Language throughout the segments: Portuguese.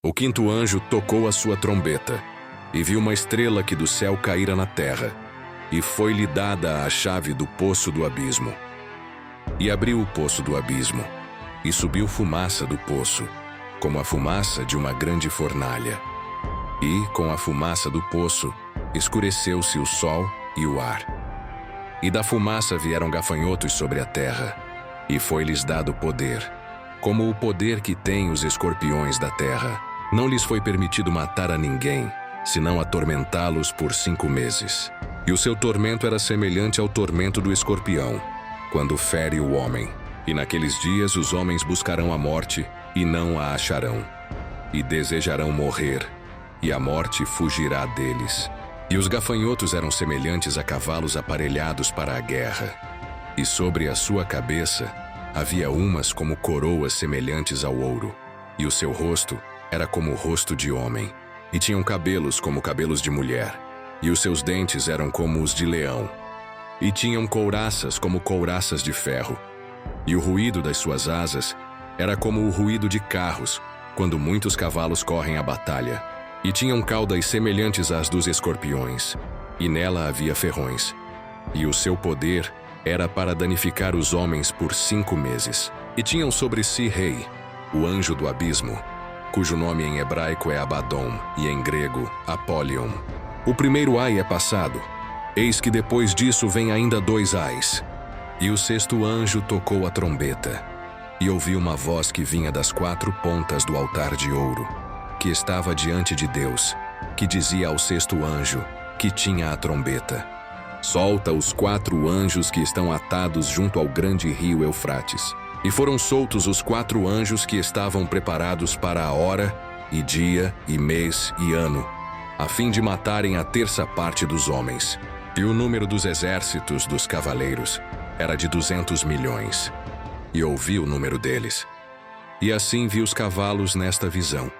O quinto anjo tocou a sua trombeta, e viu uma estrela que do céu caíra na terra, e foi-lhe dada a chave do poço do abismo. E abriu o poço do abismo, e subiu fumaça do poço, como a fumaça de uma grande fornalha. E, com a fumaça do poço, escureceu-se o sol e o ar. E da fumaça vieram gafanhotos sobre a terra, e foi-lhes dado poder, como o poder que têm os escorpiões da terra. Não lhes foi permitido matar a ninguém, senão atormentá-los por 5 meses. E o seu tormento era semelhante ao tormento do escorpião, quando fere o homem. E naqueles dias os homens buscarão a morte, e não a acharão. E desejarão morrer, e a morte fugirá deles. E os gafanhotos eram semelhantes a cavalos aparelhados para a guerra. E sobre a sua cabeça havia umas como coroas semelhantes ao ouro. E o seu rosto era como o rosto de homem. E tinham cabelos como cabelos de mulher. E os seus dentes eram como os de leão. E tinham couraças como couraças de ferro. E o ruído das suas asas era como o ruído de carros, quando muitos cavalos correm à batalha. E tinham caudas semelhantes às dos escorpiões, e nela havia ferrões. E o seu poder era para danificar os homens por 5 meses. E tinham sobre si rei, o anjo do abismo, cujo nome em hebraico é Abaddon e em grego Apollyon. O primeiro ai é passado, eis que depois disso vem ainda 2 ais. E o sexto anjo tocou a trombeta, e ouvi uma voz que vinha das 4 pontas do altar de ouro, que estava diante de Deus, que dizia ao sexto anjo, que tinha a trombeta: solta os 4 anjos que estão atados junto ao grande rio Eufrates. E foram soltos os 4 anjos que estavam preparados para a hora, e dia, e mês, e ano, a fim de matarem a 1/3 parte dos homens. E o número dos exércitos dos cavaleiros era de 200 milhões. E ouvi o número deles. E assim vi os cavalos nesta visão,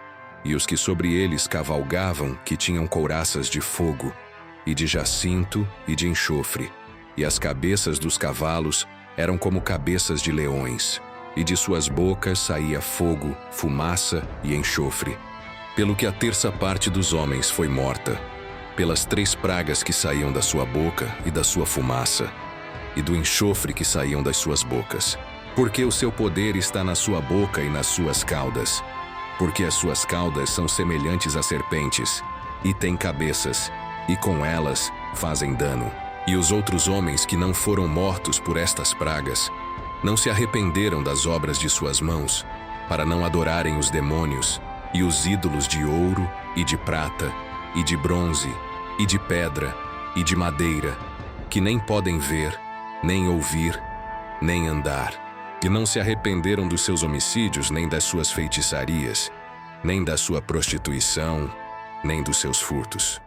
e os que sobre eles cavalgavam, que tinham couraças de fogo, e de jacinto, e de enxofre. E as cabeças dos cavalos eram como cabeças de leões, e de suas bocas saía fogo, fumaça e enxofre. Pelo que a 1/3 parte dos homens foi morta, pelas 3 pragas que saíam da sua boca e da sua fumaça, e do enxofre que saíam das suas bocas. Porque o seu poder está na sua boca e nas suas caudas. Porque as suas caudas são semelhantes a serpentes, e têm cabeças, e com elas fazem dano. E os outros homens que não foram mortos por estas pragas, não se arrependeram das obras de suas mãos, para não adorarem os demônios, e os ídolos de ouro, e de prata, e de bronze, e de pedra, e de madeira, que nem podem ver, nem ouvir, nem andar. E não se arrependeram dos seus homicídios, nem das suas feitiçarias, nem da sua prostituição, nem dos seus furtos.